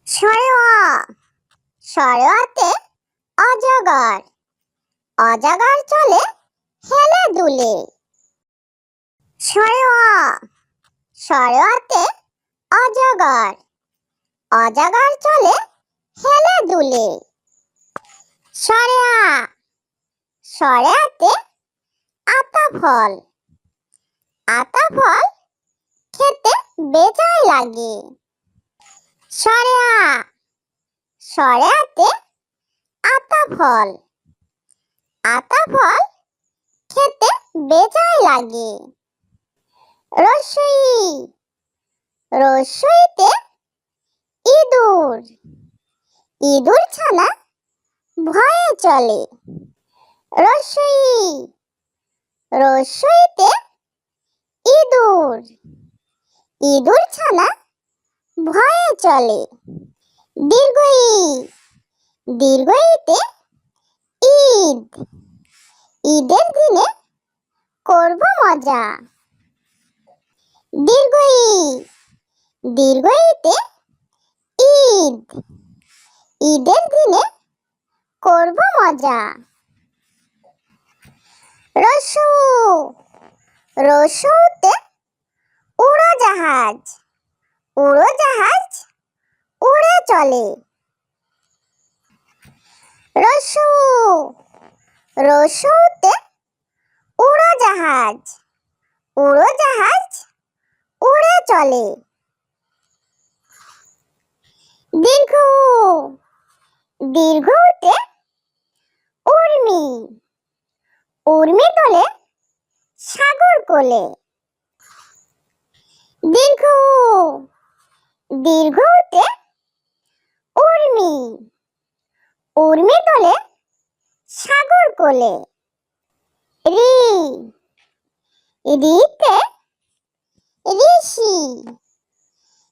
সরেওয়া সরেওয়াতে অজগর অজগর চলে হেলে দুলে। সরেওয়া সরেওয়াতে অজগর অজগর চলে হেলে দুলে। সরেয়া সরেয়াতে আতা ফল খেতে বেজায় লাগে। সরেয়া সরেয়াতে আতা ফল খেতে বেজায় লাগে। রসই রসইতে ইঁদুর ইঁদুর ছানা ভয়ে চলে। রসই রসইতে ইঁদুর ইঁদুর ছানা ভয়ে চলে। দীর্ঘই দীর্ঘইতে ঈদ ঈদের দিনে করব মজা। দীর্ঘই দীর্ঘইতে ঈদ ঈদের দিনে করব মজা। রসু রসুতে উড়োজাহাজ উড়ে চলে। রসু রসুতে উড়োজাহাজ উড়ে চলে। দীর্ঘ দীর্ঘতে উর্মি উর্মি তোলে সাগর কোলে। দীর্ঘ দীর্ঘতে উর্মি উর্মি তোলে সাগর কোলে। রি রিতে ঋষি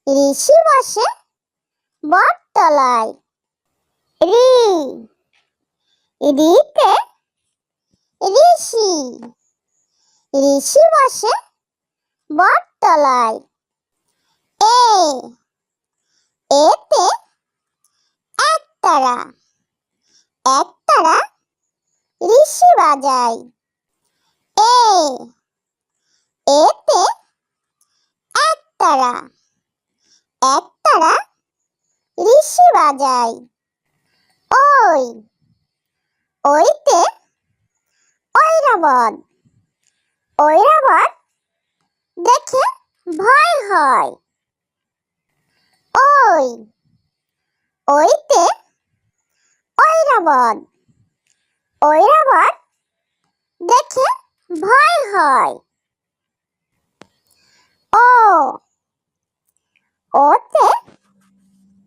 ঋষি বসে বটতলায়। রি রিতে ঋষি ঋষি বসে বটতলায়। এতে একতারা ঋষি বাজায়। এতে একতারা ঋষি বাজায়। ওইতে ঐরাবত দেখে ভয় হয়। ওইতে ঐরাবত দেখে ভয় হয়। ওতে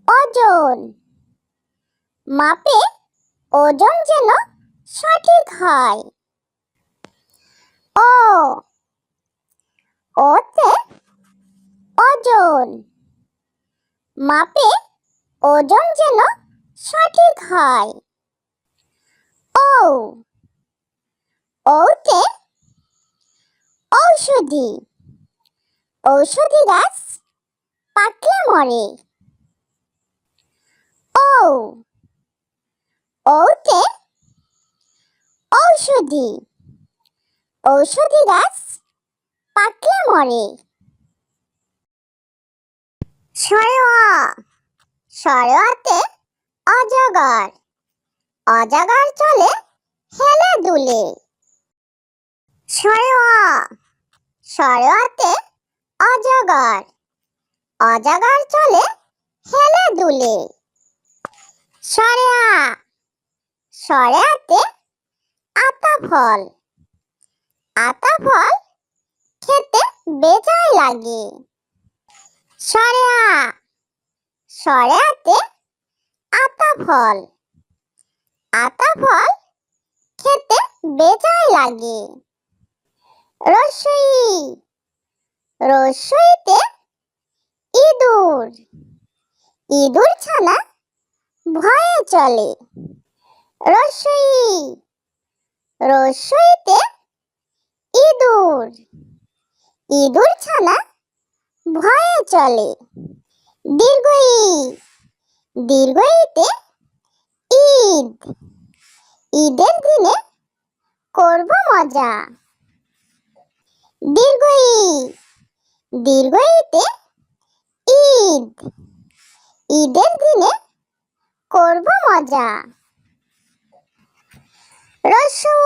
ওজন মাপে ওজন যেন সঠিক হয়। ওতে ওজন মাপে ওজন যেন সঠিক হয়। ওতে ঔষধি ঔষধি গাছ পাকলে মরে। ওতে ঔষধি গাছ পাকলে মরে। সরেওয়া সরেওয়াতে অজগর চলে হেলে দুলে। সরেওয়া সরেওয়াতে অজগর চলে হেলে দুলে। সরেয়া সরেয়াতে আতা ফল খেতে বেজায় লাগে। সরেয়া সরেয়াতে আতা ফল খেতে বেজায় লাগে। রসই রসইতে ইঁদুর ছানা ভয়ে চলে। রসই রসইতে ইঁদুর ছানা ভয়ে চলে। দীর্ঘই দীর্ঘ ঈতে ঈদ, ঈদের দিনে করব মজা। দীর্ঘ ই, দীর্ঘ ঈতে ঈদ, ঈদের দিনে করব মজা। রস্যু,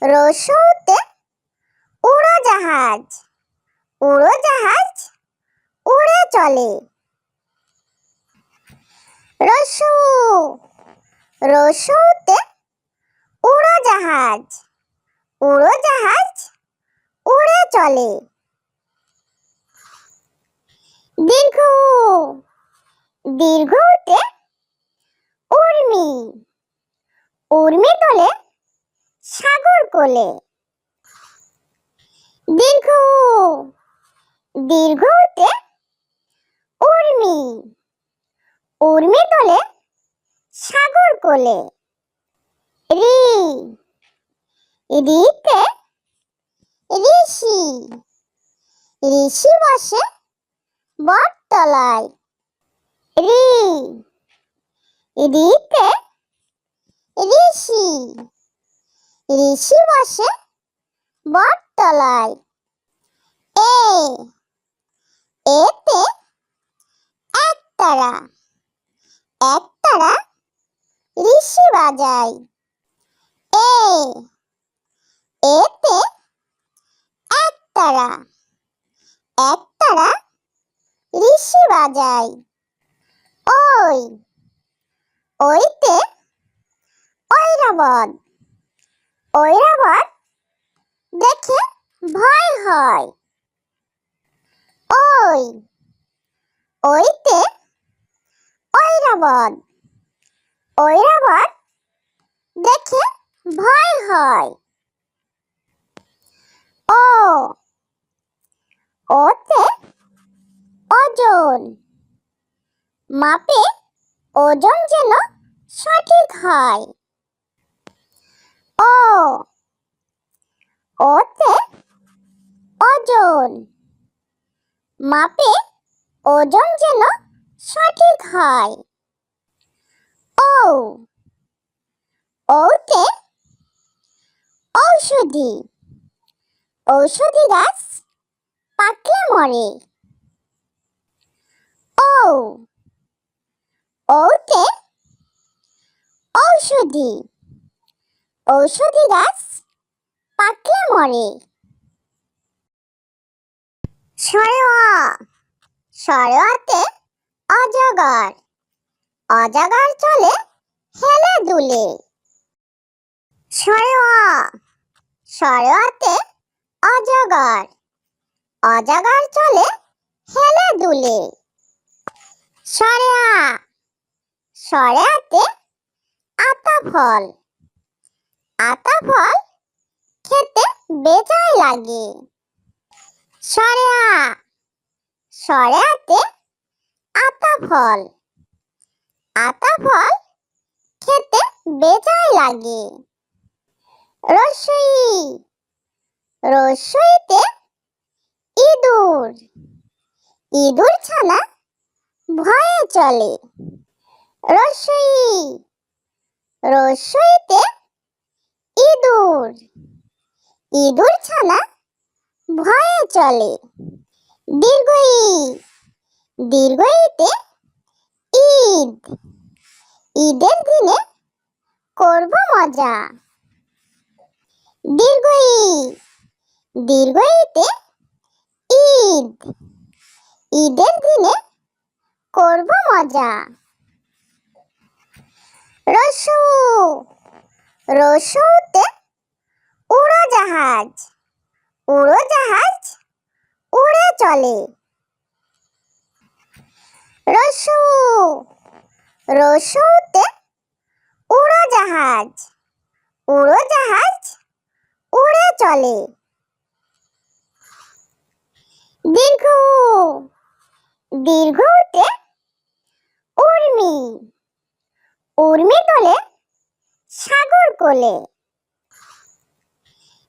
রস্যুতে উড়োজাহাজ, উড়োজাহাজ উড়ে চলে। রস্যু, রস্যুতে উড়োজাহাজ, উড়োজাহাজ উড়ে চলে। দীর্ঘ উ, দীর্ঘ উতে উর্মি, উর্মি তোলে সাগর কোলে। দীর্ঘ উ, দীর্ঘ উতে উর্মি, উর্মি তোলে সাগর কোলে। রি, রিতে ঋষি, ঋষি বসে বটতলায়। রি, রিতে ঋষি, ঋষি বসে বটতলায়। এ, এতে একতারা, একতারা ঋষি বাজায়। এ, এতে একতারা, একতারা ঋষি বাজায়। ওই, ওইতে ঐরাবত, ঐরাবত দেখে ভয় হয়। ওই, ওইতে ঐরাবত, ঐরাবত দেখে ভয় হয়। ও, ওতে ওজন, মাপে ওজন যেন সঠিক হয়। ও, ওতে ওজন, মাপে ওজন যেন সঠিক হয়। ও, ওতে ঔষধি, ঔষধি গাছ পাকলে মরে। ও, ওতে ঔষধি, ঔষধি গাছ পাকলে মরে। সরেওয়া, সরেওয়াতে অজগর, অজগর চলে হেলে দুলে। সরেওয়া, সরেওয়াতে অজগর, অজগর চলে হেলে দুলে। সরেয়া, সরেয়াতে আতা ফল, আতা ফল খেতে বেজায় লাগে। সরেয়া, সরেয়াতে আতা ফল, আতা ফল খেতে বেজায় লাগে। রস্যই, রস্যইতে ইঁদুর, ইঁদুর ছানা ভয়ে চলে। রস্যই, রস্যইতে ইঁদুর, ইঁদুর ছানা ভয়ে চলে। দীর্ঘ ই, দীর্ঘ ঈতে ঈদ, ঈদের দিনে করব মজা। দীর্ঘ ই, দীর্ঘ ঈতে ঈদ, ঈদের দিনে করব মজা। রস্যু, রস্যুতে উড়োজাহাজ, উড়োজাহাজ উড়ে চলে। রস্যু, রস্যুতে উড়োজাহাজ, উড়োজাহাজ উড়ে চলে। দীর্ঘ উ, দীর্ঘ উতে উর্মি, উর্মি তোলে সাগর কোলে।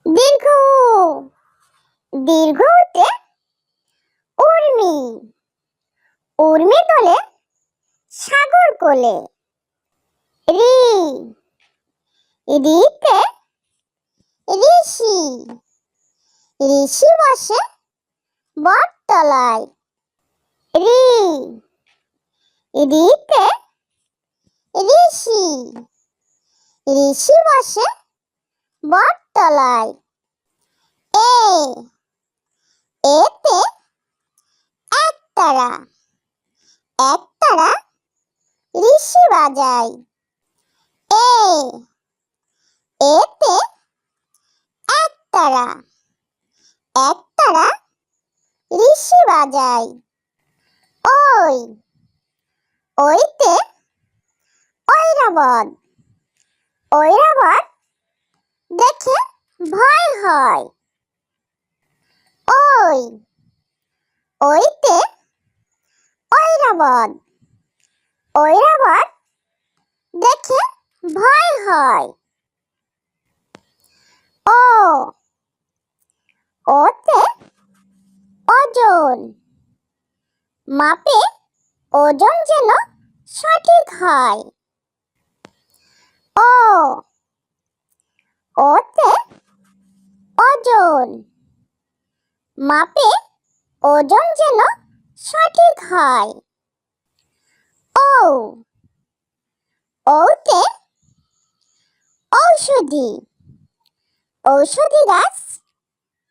দীর্ঘ উ, দীর্ঘ উতে উর্মি, উর্মি তোলে সাগর কোলে। ঋ, ঋতে ঋষি, ঋষি বসে বটতলায়। ঋ, ঋতে ঋষি, ঋষি বসে বটতলায়। এ, এতে একতারা, একতারা ঋষি বাজায়। এ, এতে একতারা, একতারা ঋষি বাজায়। ওই, ওইতে ঐরাবত, ঐরাবত দেখে ভয় হয়। ওই, ওইতে ঐরাবত, ঐরাবত দেখে ভয় হয়। ও, ওতে ওজন, মাপে ওজন যেন সঠিক হয়। ও, ওতে ওজন, মাপে ওজন যেন সঠিক হয়। ও, ওতে ঔষধি, ঔষধি গাছ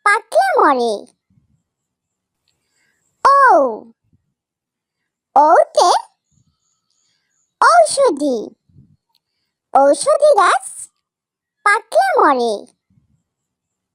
পাকলে মরে। ও, ওতে ঔষধি, ঔষধি গাছ পাকলে মরে।